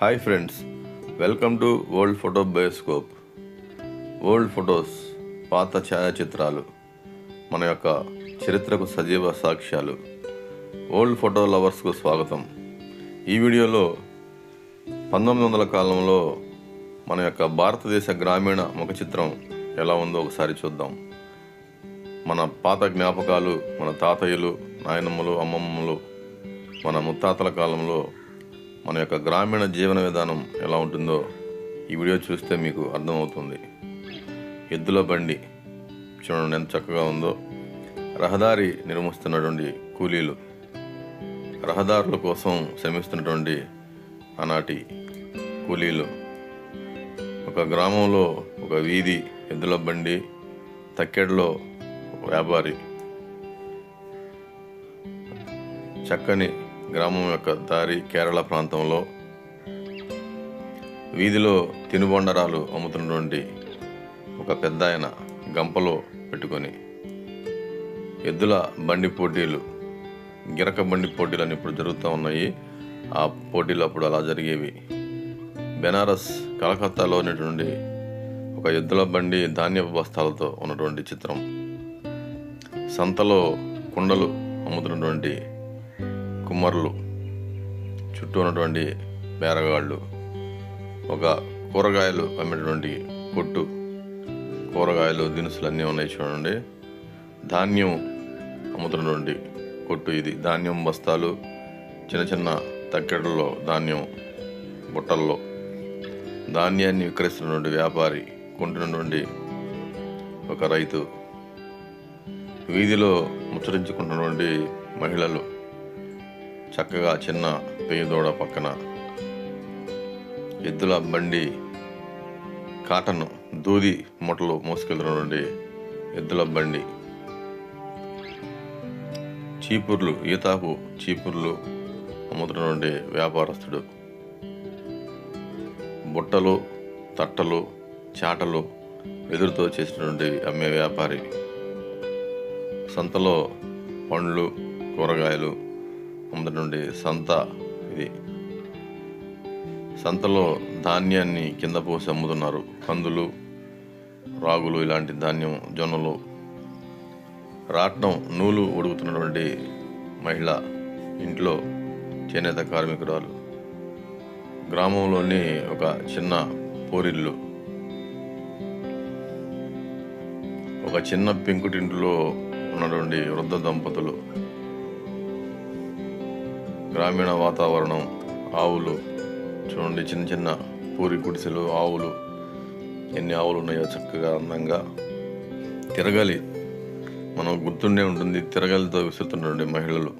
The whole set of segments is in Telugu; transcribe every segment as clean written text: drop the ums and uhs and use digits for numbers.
Hi friends, welcome to world photo bioscope. Old photos, పాత ఛాయాచిత్రాలు మన యొక్క చరిత్రకు సజీవ సాక్ష్యాలు. ఓల్డ్ ఫోటో లవర్స్కు స్వాగతం. ఈ వీడియోలో 1900 కాలంలో మన యొక్క భారతదేశ గ్రామీణ ముఖ చిత్రం ఎలా ఉందో ఒకసారి చూద్దాం. మన పాత జ్ఞాపకాలు, మన తాతయ్యలు, నాయనమ్మలు, అమ్మమ్మలు, మన ముత్తాతల కాలంలో మన యొక్క గ్రామీణ జీవన విధానం ఎలా ఉంటుందో ఈ వీడియో చూస్తే మీకు అర్థమవుతుంది. ఎద్దుల బండి చూడండి ఎంత చక్కగా ఉందో. రహదారి నిర్మిస్తున్నటువంటి కూలీలు, రహదారుల కోసం శ్రమిస్తున్నటువంటి ఆనాటి కూలీలు, ఒక గ్రామంలో ఒక వీధి, ఎద్దుల బండి, తక్కెడలో వ్యాపారి, చక్కని గ్రామం యొక్క దారి కేరళ ప్రాంతంలో వీధిలో తినుబండరాలు అమ్ముతున్నటువంటి ఒక పెద్ద ఆయన గంపలో పెట్టుకొని ఎద్దుల బండి పోటీలు, గిరక బండి పోటీలు అని ఇప్పుడు జరుగుతూ ఉన్నాయి. ఆ పోటీలు అప్పుడు అలా జరిగేవి. బెనారస్, కలకత్తాలో ఉన్నటువంటి ఒక ఎద్దుల బండి ధాన్యపు బస్తాలతో ఉన్నటువంటి చిత్రం. సంతలో కుండలు అమ్ముతున్నటువంటి కుమ్మరులు, చుట్టూ ఉన్నటువంటి బేరగాళ్ళు, ఒక కూరగాయలు అమ్మేటువంటి కొట్టు, కూరగాయలు దినుసులు అన్నీ ఉన్నాయి చూడండి. ధాన్యం అమ్ముతున్నటువంటి కొట్టు ఇది. ధాన్యం బస్తాలు, చిన్న చిన్న తక్కెడల్లో ధాన్యం బుట్టల్లో ధాన్యాన్ని విక్రయిస్తున్నటువంటి వ్యాపారి, కొంటున్నటువంటి ఒక రైతు, వీధిలో ముచ్చరించుకుంటున్నటువంటి మహిళలు, చక్కగా చిన్న పెయ్యదోడ పక్కన ఎద్దుల బండి, కాటన్ దూది మూటలు మోసుకెళ్తున్నటువంటి ఎద్దుల బండి, చీపుర్లు, ఈతాపు చీపుర్లు అమ్ముతున్నటువంటి వ్యాపారస్తుడు, బుట్టలు, తట్టలు, చాటలు వెదురుతో చేసినటువంటి అమ్మే వ్యాపారి, సంతలో పండ్లు, కూరగాయలు అమ్ముతున్నటువంటి సంత ఇది. సంతలో ధాన్యాన్ని కింద పోసి అమ్ముతున్నారు. కందులు, రాగులు, ఇలాంటి ధాన్యం, జొన్నలు. రాట్నం, నూలు ఉడుకుతున్నటువంటి మహిళ, ఇంట్లో చేనేత కార్మికురాలు. గ్రామంలోని ఒక చిన్న పూరిల్లు, ఒక చిన్న పెంకుటింట్లో ఉన్నటువంటి వృద్ధ దంపతులు, గ్రామీణ వాతావరణం, ఆవులు చూడండి, చిన్న చిన్న పూరి గుడిసెలు, ఆవులు, ఎన్ని ఆవులు ఉన్నాయో చక్కగా అందంగా. తిరగలి, మనం గుర్తుండే ఉంటుంది, తిరగలితో విసురుతున్నటువంటి మహిళలు,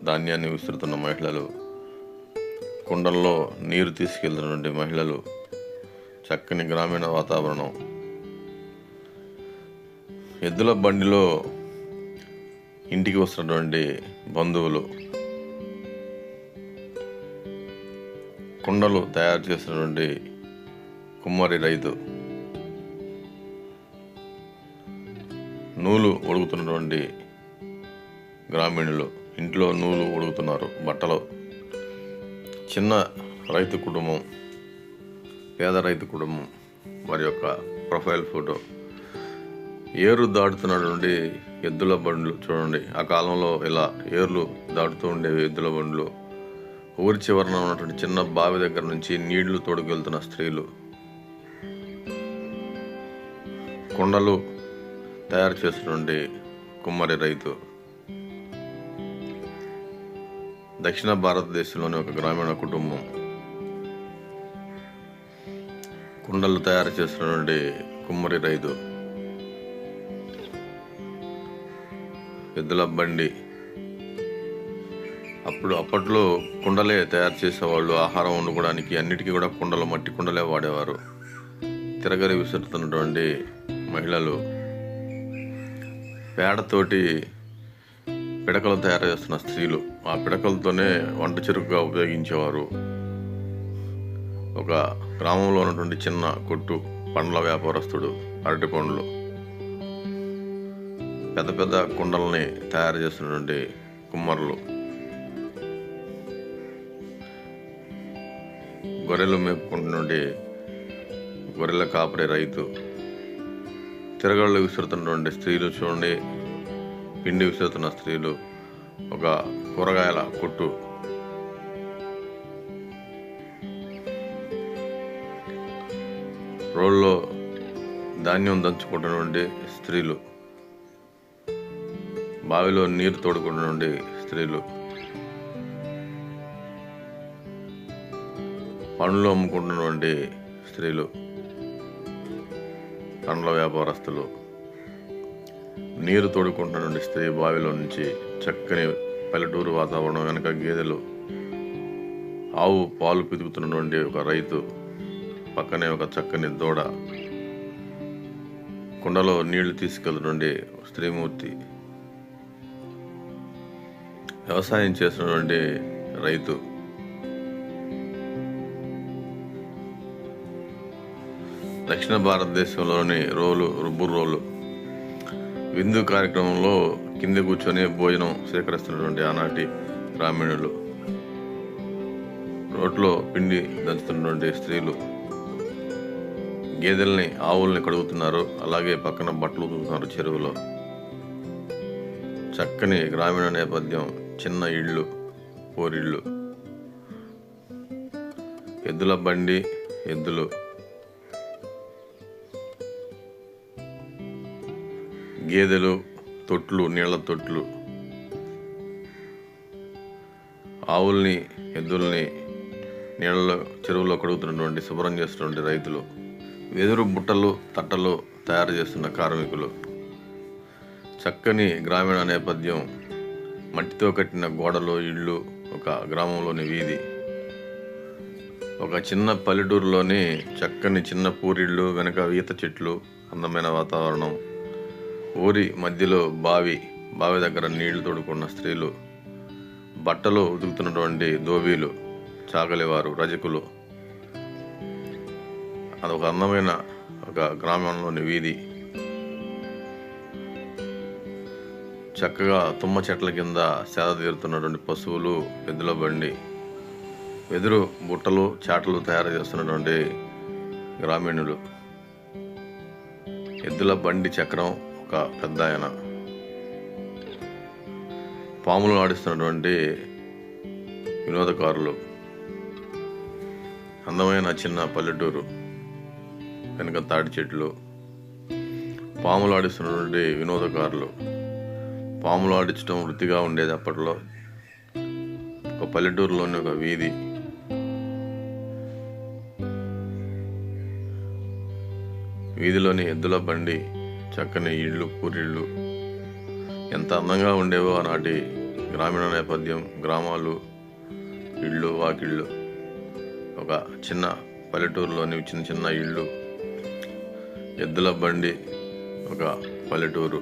ధాన్యాన్ని విసురుతున్న మహిళలు, కుండల్లో నీరు తీసుకెళ్తున్నటువంటి మహిళలు, చక్కని గ్రామీణ వాతావరణం. ఎద్దుల బండిలో ఇంటికి వస్తున్నటువంటి బంధువులు, కుండలు తయారు చేసినటువంటి కుమ్మరి రైతు, నూలు ఉడుకుతున్నటువంటి గ్రామీణులు, ఇంట్లో నూలు ఉడుకుతున్నారు, బట్టలు. చిన్న రైతు కుటుంబం, పేద రైతు కుటుంబం, వారి యొక్క ప్రొఫైల్ ఫోటో. ఏరు దాటుతున్నటువంటి ఎద్దుల బండ్లు చూడండి. ఆ కాలంలో ఇలా ఏర్లు దాటుతూ ఉండేవి ఎద్దుల బండ్లు. ఊరి చివరన ఉన్నటువంటి చిన్న బావి దగ్గర నుంచి నీళ్లు తోడుకెళ్తున్న స్త్రీలు, కుండలు తయారు చేస్తున్నటువంటి కుమ్మరి రైతు. దక్షిణ భారతదేశంలోని ఒక గ్రామీణ కుటుంబం, కుండలు తయారు చేస్తున్నటువంటి కుమ్మరి రైతు, ఎద్దుల బండి. అప్పట్లో కుండలే తయారు చేసేవాళ్ళు. ఆహారం వండుకోవడానికి అన్నిటికీ కూడా కుండలు, మట్టి కుండలే వాడేవారు. తిరగలి విసురుతున్నటువంటి మహిళలు, పేడతోటి పిడకలు తయారు చేస్తున్న స్త్రీలు, ఆ పిడకలతోనే వంట చెరుకుగా ఉపయోగించేవారు. ఒక గ్రామంలో ఉన్నటువంటి చిన్న కొట్టు, పండ్ల వ్యాపారస్తుడు, అరటి పండ్లు, పెద్ద పెద్ద కుండల్ని తయారు చేస్తున్నటువంటి కుమ్మరులు, గొర్రెలు మేపుకుంటున్నటువంటి గొర్రెల కాపరి రైతు, తిరగళ్ళు విసురుతున్నటువంటి స్త్రీలు చూడండి, పిండి విసురుతున్న స్త్రీలు, ఒక కూరగాయల కొట్టు, రోడ్లో ధాన్యం దంచుకుంటున్నటువంటి స్త్రీలు, బావిలో నీరు తోడుకుంటున్నటువంటి స్త్రీలు, పండ్లు అమ్ముకుంటున్నటువంటి స్త్రీలు, పండ్ల వ్యాపారస్తులు, నీరు తోడుకుంటున్నటువంటి స్త్రీ బావిలో నుంచి, చక్కని పల్లెటూరు వాతావరణం, వెనక గేదెలు, ఆవు పాలు పితుకుతున్నటువంటి ఒక రైతు, పక్కనే ఒక చక్కని దూడ, కుండలో నీళ్లు తీసుకెళ్తున్నటువంటి స్త్రీమూర్తి, వ్యవసాయం చేస్తున్నటువంటి రైతు, దక్షిణ భారతదేశంలోని రుబ్బు రోలు విందు కార్యక్రమంలో కింద కూర్చొని భోజనం స్వీకరిస్తున్నటువంటి ఆనాటి గ్రామీణులు, రోడ్లో పిండి దంచుతున్నటువంటి స్త్రీలు, గేదెల్ని ఆవుల్ని కడుగుతున్నారు, అలాగే పక్కన బట్టలు ఉతుకుతున్నారు చెరువులో. చక్కని గ్రామీణ నేపథ్యం, చిన్న ఇళ్ళు, పోరిళ్ళు, ఎద్దుల బండి, ఎద్దులు, గేదెలు, తొట్లు, నీళ్ల తొట్లు, ఆవుల్ని ఎద్దుల్ని నీళ్ళలో చెరువులో కడుగుతున్నటువంటి, శుభ్రం చేస్తున్నటువంటి రైతులు, వెదురు బుట్టలు తట్టలు తయారు చేస్తున్న కార్మికులు, చక్కని గ్రామీణ నేపథ్యం, మట్టితో కట్టిన గోడలు, ఇళ్ళు, ఒక గ్రామంలోని వీధి, ఒక చిన్న పల్లెటూరులోని చక్కని చిన్న పూరిళ్ళు, వెనక ఈత చెట్లు, అందమైన వాతావరణం, ఊరి మధ్యలో బావి దగ్గర నీళ్లు తోడుకున్న స్త్రీలు, బట్టలు ఉతుకుతున్నటువంటి ధోబీలు, చాగలివారు, రజకులు, అదొక అందమైన ఒక గ్రామంలోని వీధి, చక్కగా తుమ్మ చెట్ల కింద సేద తీరుతున్నటువంటి పశువులు, ఎద్దుల బండి, వెదురు బుట్టలు చాటలు తయారు చేస్తున్నటువంటి గ్రామీణులు, ఎద్దుల బండి చక్రం ఒక పెద్ద ఆయన, పాములు ఆడిస్తున్నటువంటి వినోదకారులు, అందమైన చిన్న పల్లెటూరు, వెనక తాటి చెట్లు, పాములు ఆడిస్తున్నటువంటి వినోదకారులు, పాములు ఆడించడం వృత్తిగా ఉండేది అప్పట్లో. ఒక పల్లెటూరులోని ఒక వీధి, వీధిలోని ఎద్దుల బండి, చక్కని ఇళ్ళు, పూరిళ్ళు, ఎంత అందంగా ఉండేవో ఆనాటి గ్రామీణ నేపథ్యం, గ్రామాలు, ఇళ్ళు, వాకిళ్ళు, ఒక చిన్న పల్లెటూరులోని చిన్న చిన్న ఇళ్ళు, ఎద్దుల బండి, ఒక పల్లెటూరు,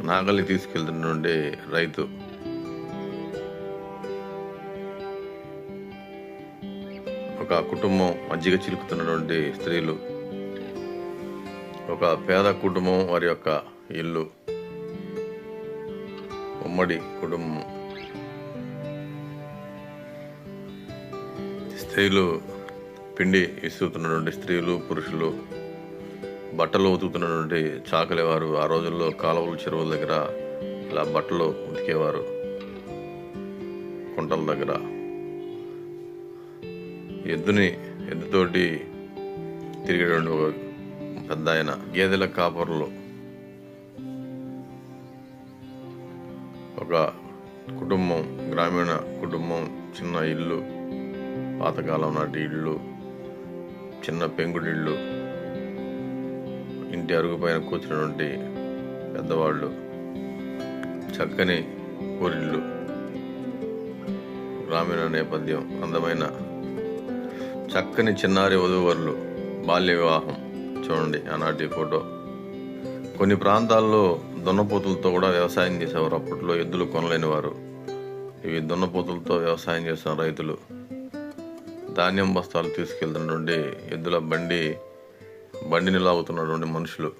నాగలి తీసుకెళ్తున్నటువంటి రైతు, ఒక కుటుంబం మజ్జిగ చిలుకుతున్నటువంటి స్త్రీలు, ఒక పేద కుటుంబం వారి యొక్క ఇల్లు, ఉమ్మడి కుటుంబం, స్త్రీలు పిండి ఇస్తున్నటువంటి స్త్రీలు, పురుషులు, బట్టలు ఉతుకుతున్నటువంటి చాకలివారు, ఆ రోజుల్లో కాలువలు, చెరువుల దగ్గర ఇలా బట్టలు ఉతికేవారు, కుంటల దగ్గర, ఎద్దుతోటి తిరిగేటువంటి ఒక పెద్ద ఆయన, గేదెల కాపర్లు, ఒక కుటుంబం, గ్రామీణ కుటుంబం, చిన్న ఇల్లు, పాతకాలం నాటి ఇళ్ళు, చిన్న పెంకుటిళ్ళు, ఇంటి అరుగు పైన కూర్చున్నటువంటి పెద్దవాళ్ళు, చక్కని ఊరిళ్ళు, గ్రామీణ నేపథ్యం, అందమైన చక్కని చిన్నారి వధూవరులు, బాల్య వివాహం చూడండి ఆనాటి ఫోటో. కొన్ని ప్రాంతాల్లో దున్నపోతులతో కూడా వ్యవసాయం చేసేవారు. అప్పట్లో ఎద్దులు కొనలేని వారు. ఇవి దున్నపోతులతో వ్యవసాయం చేస్తున్న రైతులు. ధాన్యం బస్తాలు తీసుకెళ్తున్నటువంటి ఎద్దుల బండిని లాగుతున్నటువంటి మనుషులు.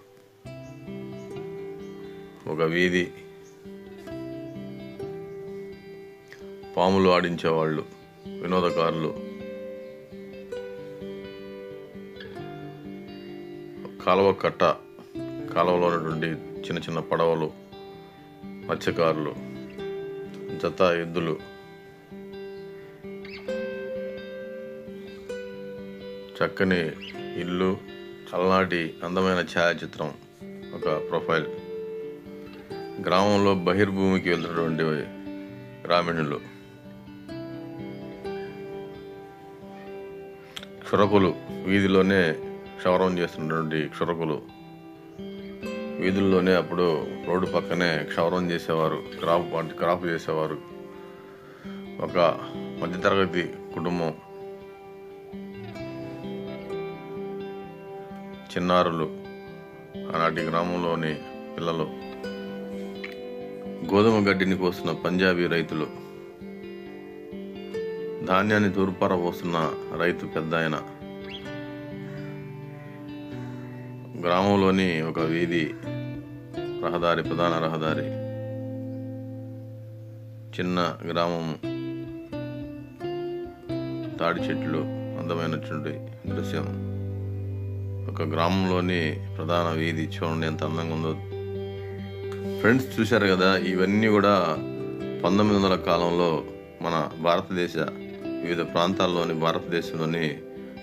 ఒక వీధి, పాములు ఆడించేవాళ్ళు, వినోదకారులు, కాలువలో ఉన్నటువంటి చిన్న చిన్న పడవలు, మత్స్యకారులు, జత ఎద్దులు, చక్కని ఇల్లు, చల్లనాటి అందమైన ఛాయాచిత్రం, ఒక ప్రొఫైల్. గ్రామంలో బహిర్భూమికి వెళ్తున్నటువంటి గ్రామీణులు, క్షురకులు, వీధిలోనే క్షవరం చేస్తున్నటువంటి క్షురకులు, వీధుల్లోనే అప్పుడు రోడ్డు పక్కనే క్షవరం చేసేవారు, క్రాప్ చేసేవారు. ఒక మధ్యతరగతి కుటుంబం, చిన్నారులు, ఆనాటి గ్రామంలోని పిల్లలు, గోధుమ గడ్డిని కోస్తున్న పంజాబీ రైతులు, ధాన్యాన్ని తూర్పార పోస్తున్న రైతు పెద్ద ఆయన, గ్రామంలోని ఒక వీధి రహదారి, ప్రధాన రహదారి, చిన్న గ్రామం, తాడి చెట్లు, అందమైనటువంటి దృశ్యం. ఒక గ్రామంలోని ప్రధాన వీధి చూడండి ఎంత అందంగా ఉందో ఫ్రెండ్స్. చూశారు కదా, ఇవన్నీ కూడా 1900 కాలంలో మన భారతదేశ వివిధ ప్రాంతాల్లోని భారతదేశంలోని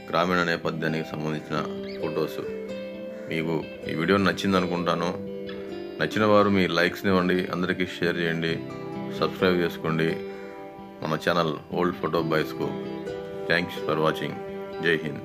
గ్రామీణ నేపథ్యానికి సంబంధించిన ఫొటోస్. మీకు ఈ వీడియో నచ్చింది అనుకుంటాను. నచ్చిన వారు మీ లైక్స్ని ఇవ్వండి, అందరికీ షేర్ చేయండి, సబ్స్క్రైబ్ చేసుకోండి మన ఛానల్ ఓల్డ్ ఫోటో బాయ్స్కు. Thanks for watching. జై హింద్.